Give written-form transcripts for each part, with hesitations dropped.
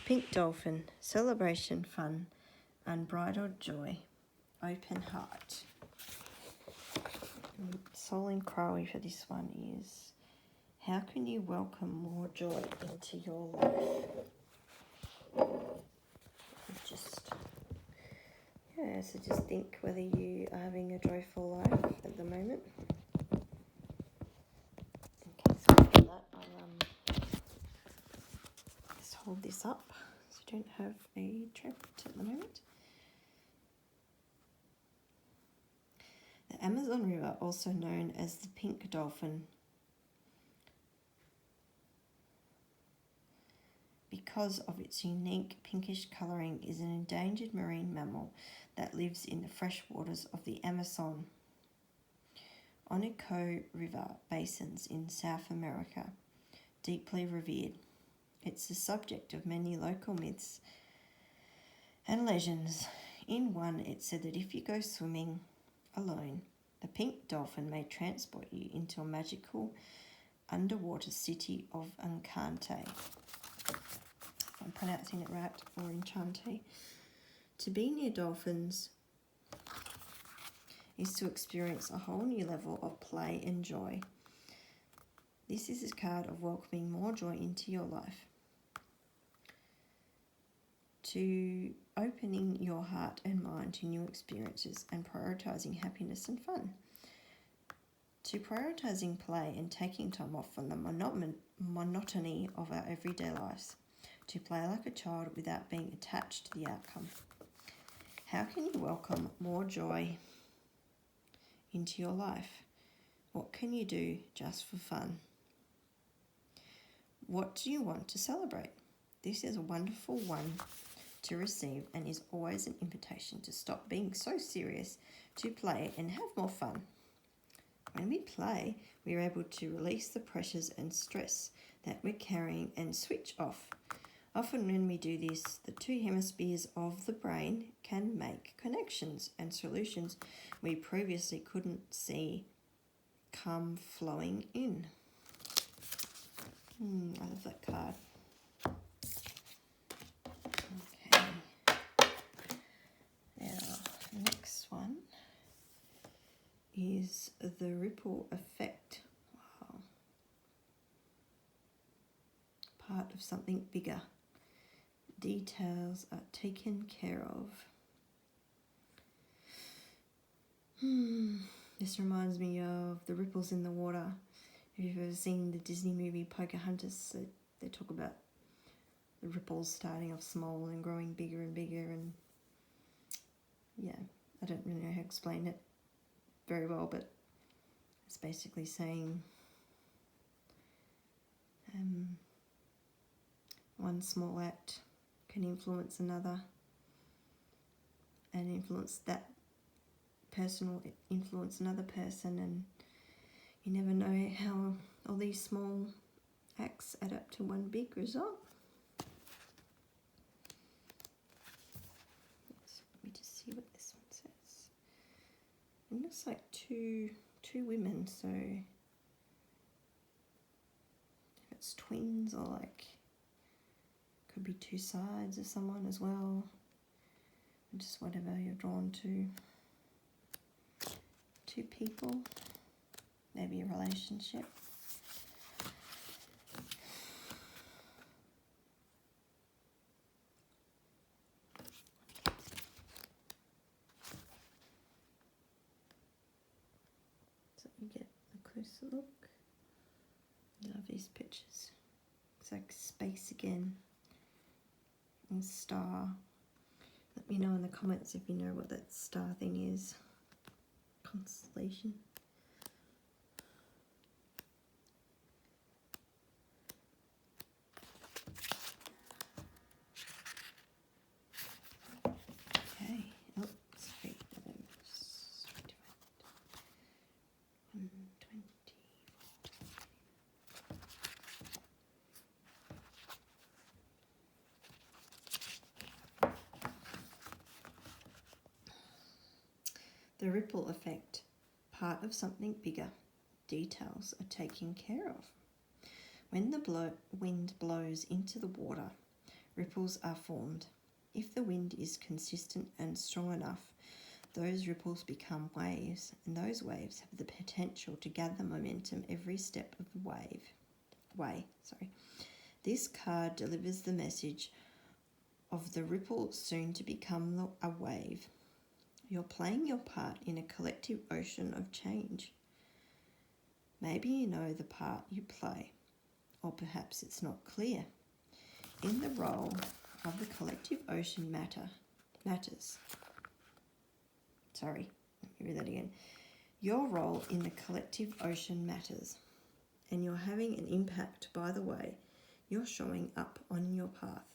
Pink dolphin, celebration, fun, unbridled joy, open heart. Soul inquiry for this one is, how can you welcome more joy into your life? So just think whether you are having a joyful life at the moment. Okay, so after that, I'll just hold this up so you don't have a trapped at the moment. The Amazon River, also known as the pink dolphin, because of its unique pinkish colouring, is an endangered marine mammal that lives in the fresh waters of the Amazon, Orinoco River basins in South America. Deeply revered, it's the subject of many local myths and legends. In one, it's said that if you go swimming alone, the pink dolphin may transport you into a magical underwater city of Encante. I'm pronouncing it right, or Enchante. To be near dolphins is to experience a whole new level of play and joy. This is a card of welcoming more joy into your life, to opening your heart and mind to new experiences and prioritising happiness and fun, to prioritising play and taking time off from the monotony of our everyday lives, to play like a child without being attached to the outcome. How can you welcome more joy into your life? What can you do just for fun? What do you want to celebrate? This is a wonderful one to receive and is always an invitation to stop being so serious, to play and have more fun. When we play, we are able to release the pressures and stress that we're carrying and switch off. Often when we do this, the two hemispheres of the brain can make connections and solutions we previously couldn't see come flowing in. I love that card. Okay. Now, the next one is the ripple effect. Wow. Part of something bigger. Details are taken care of. This reminds me of the ripples in the water. If you've ever seen the Disney movie Pocahontas, they talk about the ripples starting off small and growing bigger and bigger, and yeah, I don't really know how to explain it very well, but it's basically saying one small act can influence another, and influence that person will influence another person, and you never know how all these small acts add up to one big result. Let me just see what this one says. It looks like two women, so if it's twins, or like could be two sides of someone as well, just whatever you're drawn to. Two people, maybe a relationship. So you get a closer look. I love these pictures. It's like space again, and star. Let me know in the comments if you know what that star thing is. Constellation. Okay. Oh, sorry. 120. The ripple effect, part of something bigger. Details are taken care of. When the wind blows into the water, ripples are formed. If the wind is consistent and strong enough, those ripples become waves, and those waves have the potential to gather momentum every step of the way. This card delivers the message of the ripple soon to become a wave. You're playing your part in a collective ocean of change. Maybe you know the part you play, or perhaps it's not clear. In the role of the collective ocean matters. Sorry, let me read that again. Your role in the collective ocean matters, and you're having an impact by the way you're showing up on your path.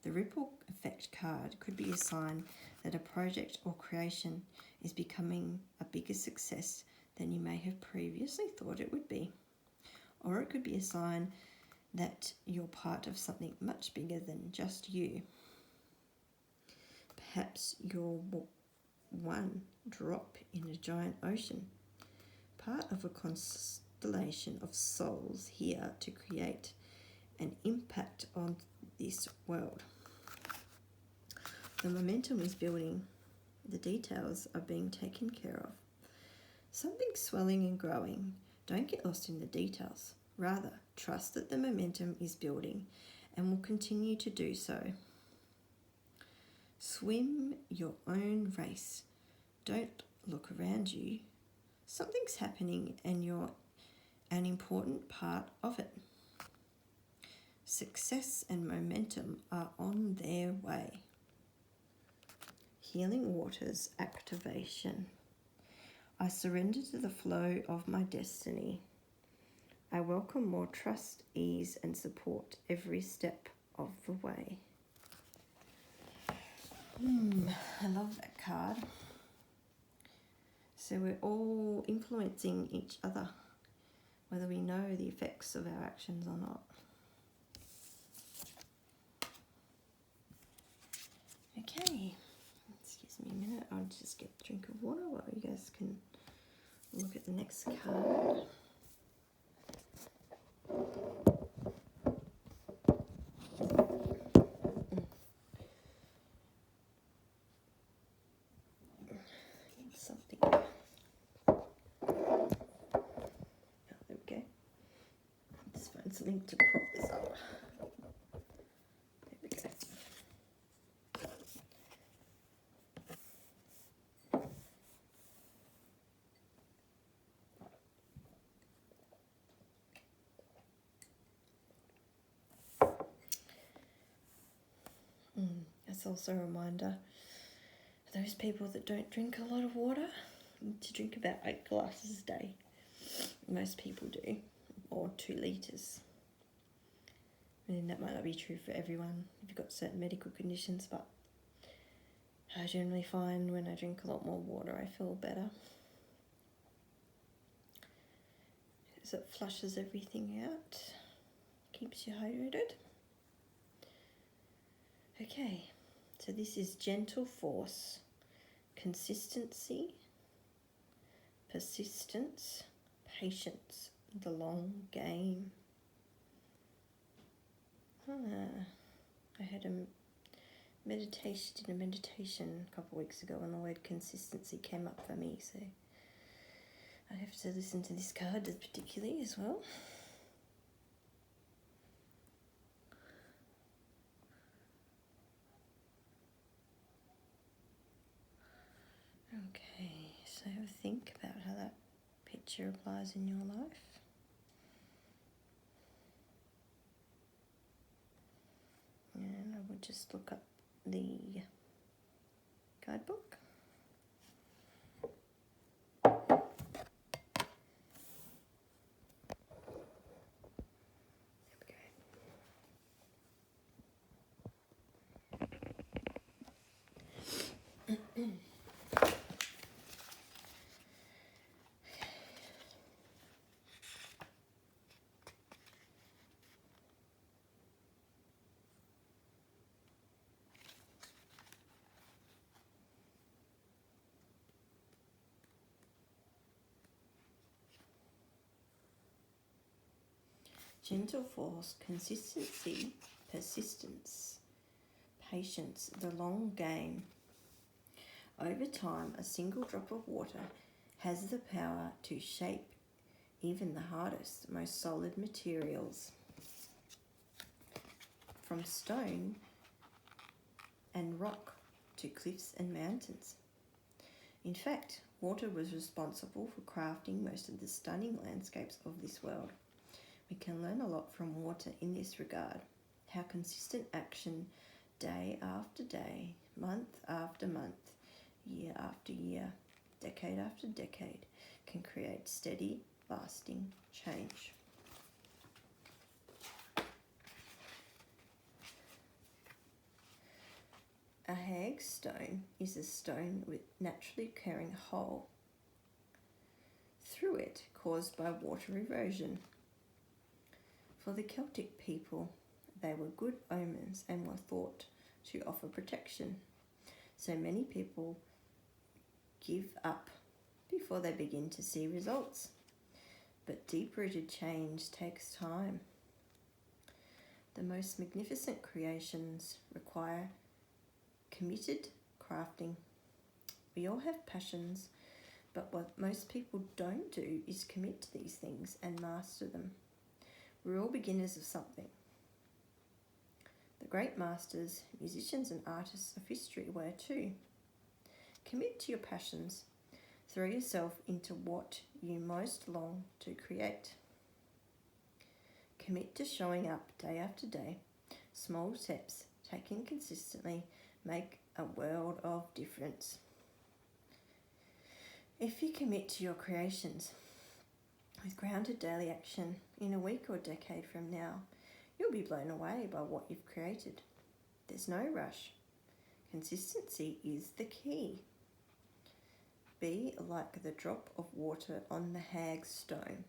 The ripple effect card could be a sign that a project or creation is becoming a bigger success than you may have previously thought it would be. Or it could be a sign that you're part of something much bigger than just you. Perhaps you're one drop in a giant ocean, part of a constellation of souls here to create an impact on this world. The momentum is building. The details are being taken care of. Something's swelling and growing. Don't get lost in the details. Rather, trust that the momentum is building and will continue to do so. Swim your own race. Don't look around you. Something's happening and you're an important part of it. Success and momentum are on their way. Healing Waters activation. I surrender to the flow of my destiny. I welcome more trust, ease, and support every step of the way. I love that card. So we're all influencing each other, whether we know the effects of our actions or not. Okay, excuse me a minute, I'll just get a drink of water while you guys can look at the next card. Something. Oh, there we go. Just find something to prop this up. There we go. That's also a reminder for those people that don't drink a lot of water, to drink about 8 glasses a day. Most people do, or 2 litres. I mean, that might not be true for everyone if you've got certain medical conditions, but I generally find when I drink a lot more water, I feel better. Because it flushes everything out, keeps you hydrated. Okay, so this is gentle force, consistency, persistence, patience, the long game. I had a meditation a couple of weeks ago and the word consistency came up for me, so I have to listen to this card particularly as well. Okay, so think about how that picture applies in your life. And I would just look up the guidebook. There we go. Gentle force, consistency, persistence, patience, the long game. Over time, a single drop of water has the power to shape even the hardest, most solid materials, from stone and rock to cliffs and mountains. In fact, water was responsible for crafting most of the stunning landscapes of this world. We can learn a lot from water in this regard, how consistent action day after day, month after month, year after year, decade after decade can create steady, lasting change. A hagstone is a stone with naturally occurring hole through it caused by water erosion. For the Celtic people, they were good omens and were thought to offer protection. So many people give up before they begin to see results. But deep-rooted change takes time. The most magnificent creations require committed crafting. We all have passions, but what most people don't do is commit to these things and master them. We're all beginners of something. The great masters, musicians and artists of history were too. Commit to your passions. Throw yourself into what you most long to create. Commit to showing up day after day. Small steps taken consistently make a world of difference. If you commit to your creations with grounded daily action, in a week or decade from now, you'll be blown away by what you've created. There's no rush. Consistency is the key. Be like the drop of water on the hagstone.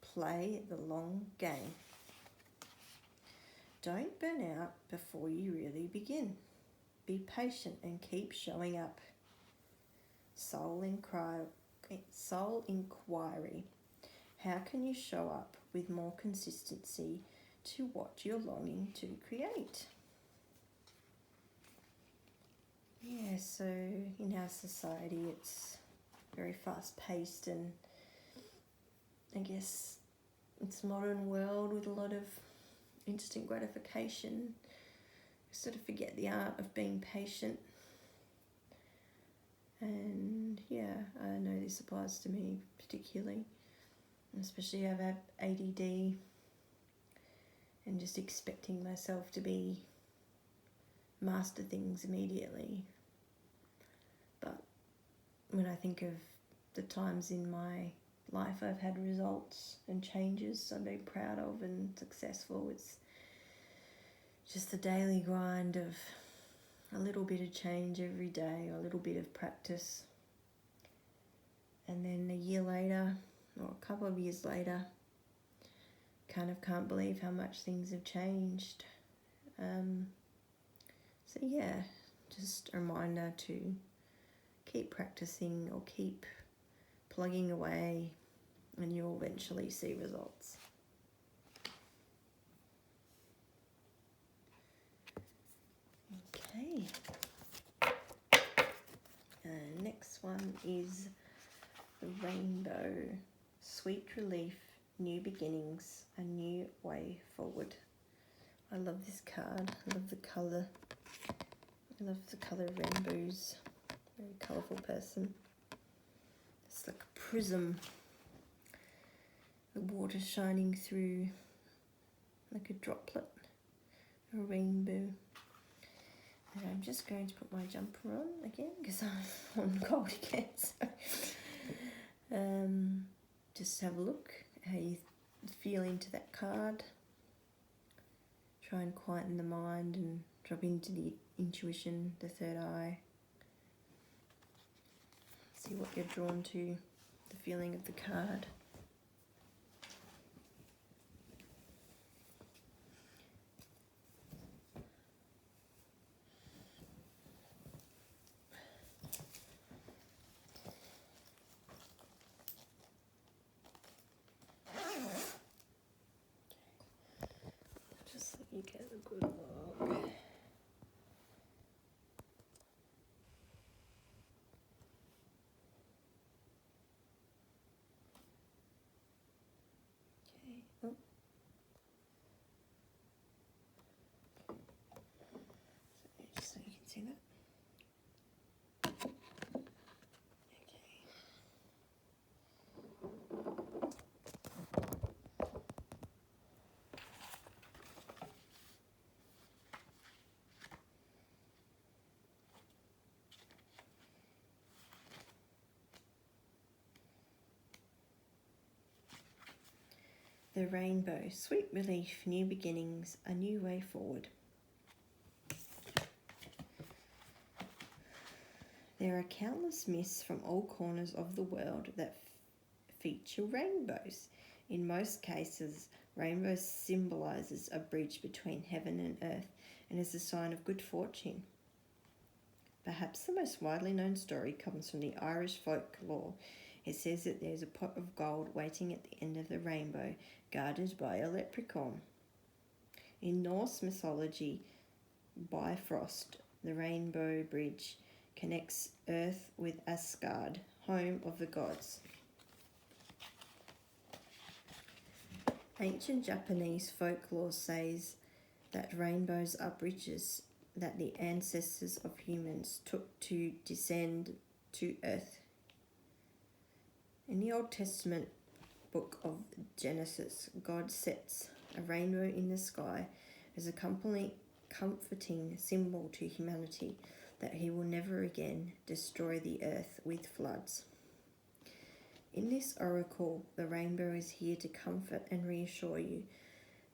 Play the long game. Don't burn out before you really begin. Be patient and keep showing up. Soul inquiry. How can you show up with more consistency to what you're longing to create? Yeah, so in our society it's very fast-paced, and I guess it's a modern world with a lot of instant gratification. We sort of forget the art of being patient. And yeah, I know this applies to me particularly, especially I've had ADD and just expecting myself to master things immediately. But when I think of the times in my life I've had results and changes I've been proud of and successful, it's just the daily grind of a little bit of change every day, or a little bit of practice. And then a year later, or a couple of years later, kind of can't believe how much things have changed. So yeah, just a reminder to keep practicing or keep plugging away, and you'll eventually see results. Okay. Next one is the rainbow. Sweet relief, new beginnings, a new way forward. I love this card. I love the colour. I love the colour of rainbows. Very colourful person. It's like a prism. The water shining through like a droplet, a rainbow. And I'm just going to put my jumper on again because I'm on cold again. So, just have a look how you feel into that card. Try and quieten the mind and drop into the intuition, the third eye. See what you're drawn to, the feeling of the card. Just let You get a good look. Okay. Oh. Just so you can see that. The rainbow, sweet relief, new beginnings, a new way forward. There are countless myths from all corners of the world that feature rainbows. In most cases, rainbows symbolizes a bridge between heaven and earth and is a sign of good fortune. Perhaps the most widely known story comes from the Irish folklore. It says that there's a pot of gold waiting at the end of the rainbow, guarded by a leprechaun. In Norse mythology, Bifrost, the rainbow bridge, connects Earth with Asgard, home of the gods. Ancient Japanese folklore says that rainbows are bridges that the ancestors of humans took to descend to Earth. In the Old Testament book of Genesis, God sets a rainbow in the sky as a comforting symbol to humanity that he will never again destroy the earth with floods. In this oracle, the rainbow is here to comfort and reassure you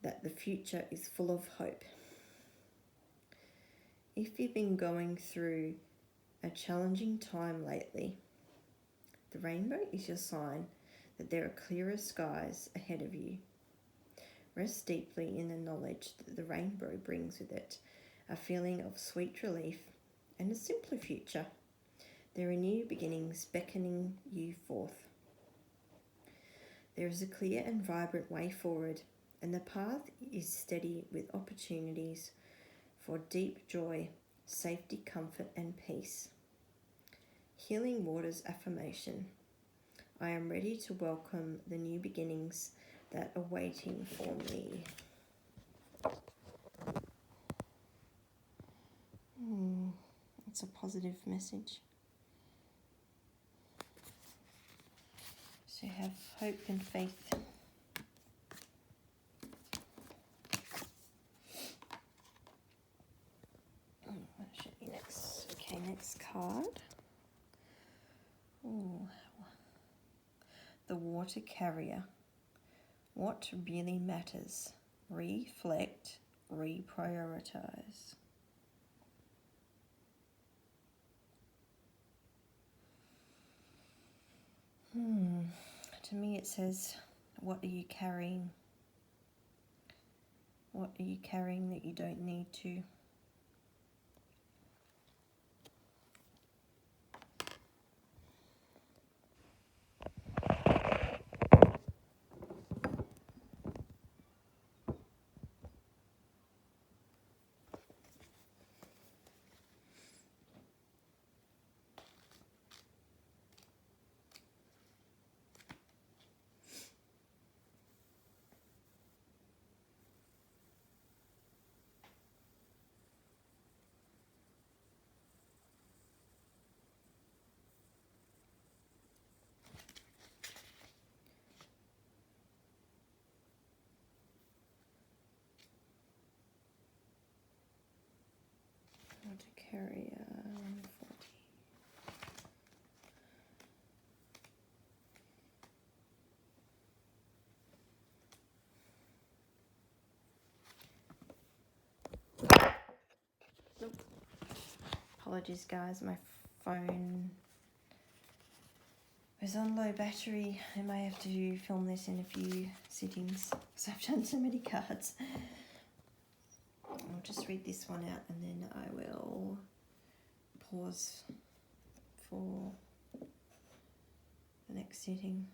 that the future is full of hope. If you've been going through a challenging time lately, the rainbow is your sign that there are clearer skies ahead of you. Rest deeply in the knowledge that the rainbow brings with it a feeling of sweet relief and a simpler future. There are new beginnings beckoning you forth. There is a clear and vibrant way forward, and the path is steady with opportunities for deep joy, safety, comfort, and peace. Healing Waters affirmation. I am ready to welcome the new beginnings that are waiting for me. It's a positive message. So have hope and faith. I'll show you next. Okay, next card. Ooh. The Water Carrier. What really matters? Reflect, reprioritize. To me it says, what are you carrying? What are you carrying that you don't need to? Water Carrier 140. Nope. Apologies guys, my phone is on low battery. I may have to film this in a few sittings because I've done so many cards. I'll just read this one out and then I will pause for the next sitting.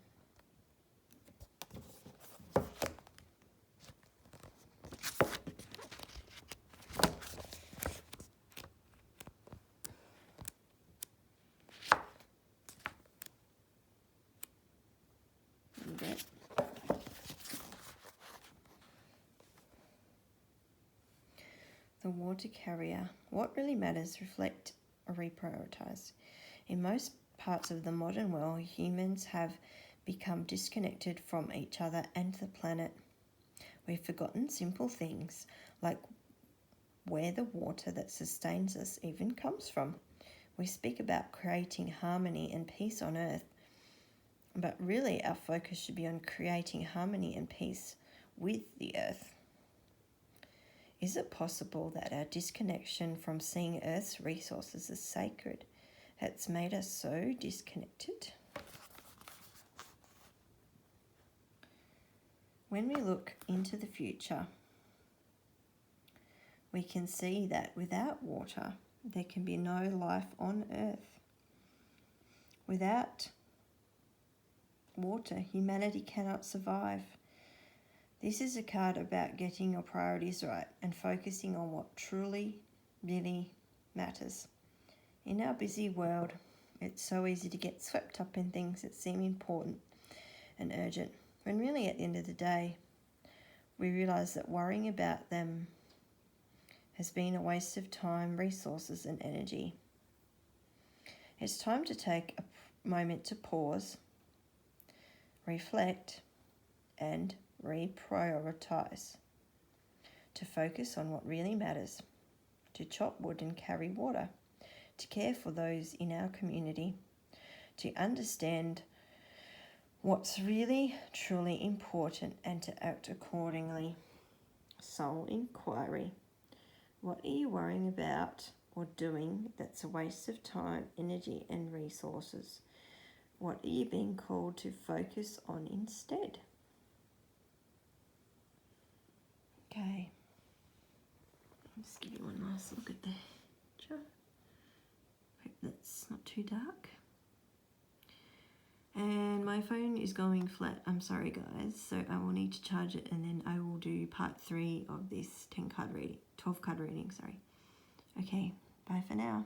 the water carrier. What really matters, reflect or reprioritize. In most parts of the modern world, humans have become disconnected from each other and the planet. We've forgotten simple things like where the water that sustains us even comes from. We speak about creating harmony and peace on earth, but really our focus should be on creating harmony and peace with the earth. Is it possible that our disconnection from seeing Earth's resources as sacred has made us so disconnected? When we look into the future, we can see that without water, there can be no life on Earth. Without water, humanity cannot survive. This is a card about getting your priorities right and focusing on what truly, really matters. In our busy world, it's so easy to get swept up in things that seem important and urgent, when really at the end of the day, we realise that worrying about them has been a waste of time, resources and energy. It's time to take a moment to pause, reflect and reprioritize, to focus on what really matters, to chop wood and carry water, to care for those in our community, to understand what's really truly important and to act accordingly. Soul inquiry. What are you worrying about or doing that's a waste of time, energy and resources? What are you being called to focus on instead? Okay, I'll just give you one last look at the picture. Hope that's not too dark. And my phone is going flat. I'm sorry guys, so I will need to charge it and then I will do part 3 of this 12 card reading, sorry. Okay, bye for now.